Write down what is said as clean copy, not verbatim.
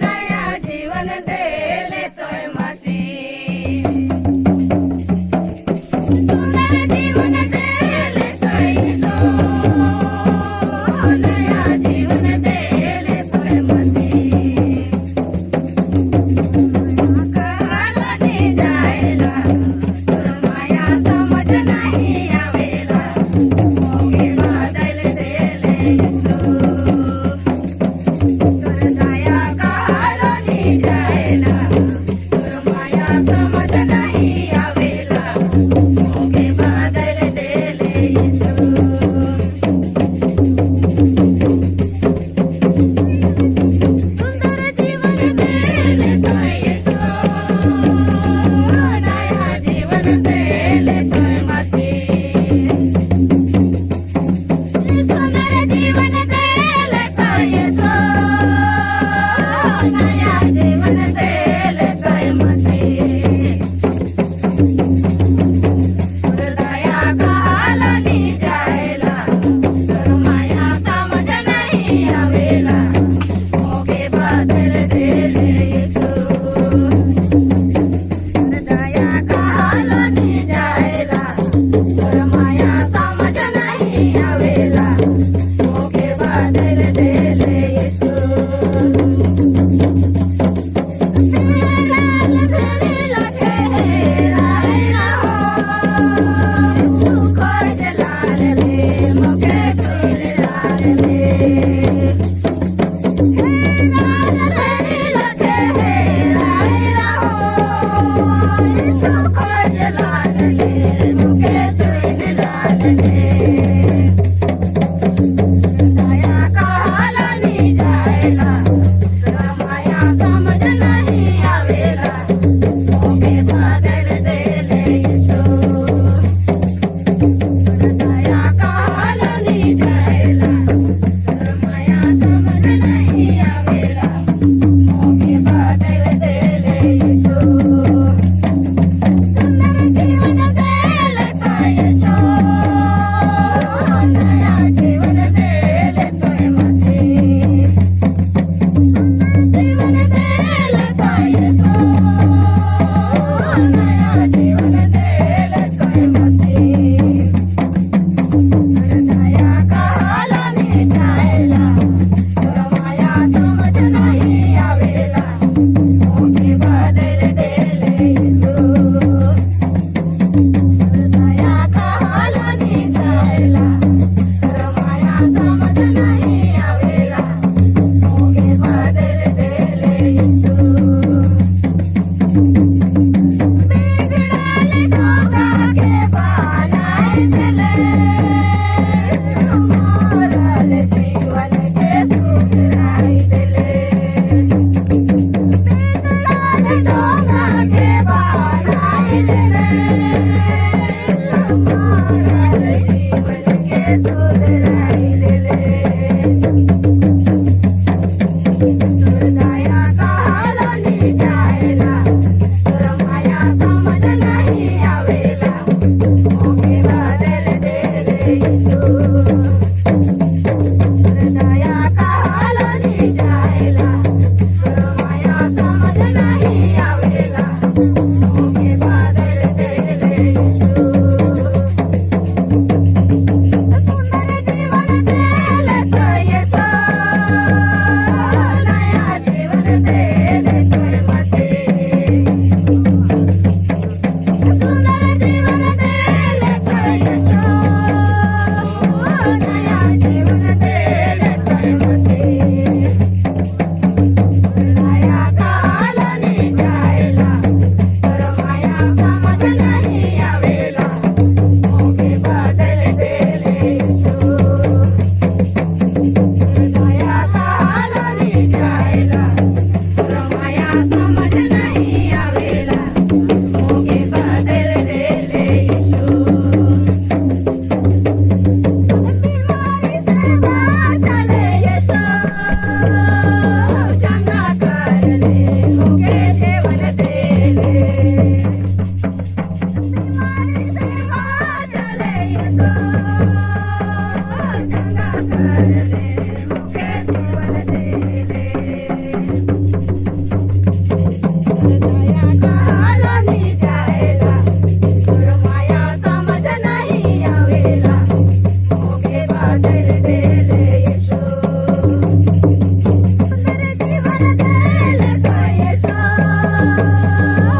नया जीवन देले तोय माती सुंदर जीवन देले तोय नया जीवन देले तोय माती कालाने जायला तुर माया समज नाही आवेला मोगे बादल देले दया कालाने जायला तुर माया समज नाही आवेला मोगे बादल देले सुंदर जीवन देले तोय नया जीवन देले तोय माती सुंदर जीवन देले तोय नया जीवन देले तोय माती दया कालाने जायला तुर माया समज नाही आवेला मोगे बादल देले दया कालाने जायला तुर माया समज नाही आवेला मोगे बादल देले दया कालाने जायला तुर माया समज नाही आवेला मोगे बादल देले दया कालाने जायला तुर माया समज नाही आवेला मोगे बादल देले सुंदर जीवन देले तोय नया जीवन देले तोय माती सुंदर जीवन देले तोय नया जीवन देले तोय माती दया कालाने जायला तुर माया समज नाही आवेला मोगे बादल देले दया कालाने जायला तुर माया समज नाही आवेला मोगे बादल देले बिगड़ाले डोगा के बनाए दिले मोरल जीवन के सुधराई दिले बिगड़ाले डोगा के बनाए दिले मोरल जीवन के सुधराई दिले दया कालाने जायला तुर माया समज नाही आवेला मोगे बादल देले दया कालाने जायला तुर माया समज नाही आवेला ఆ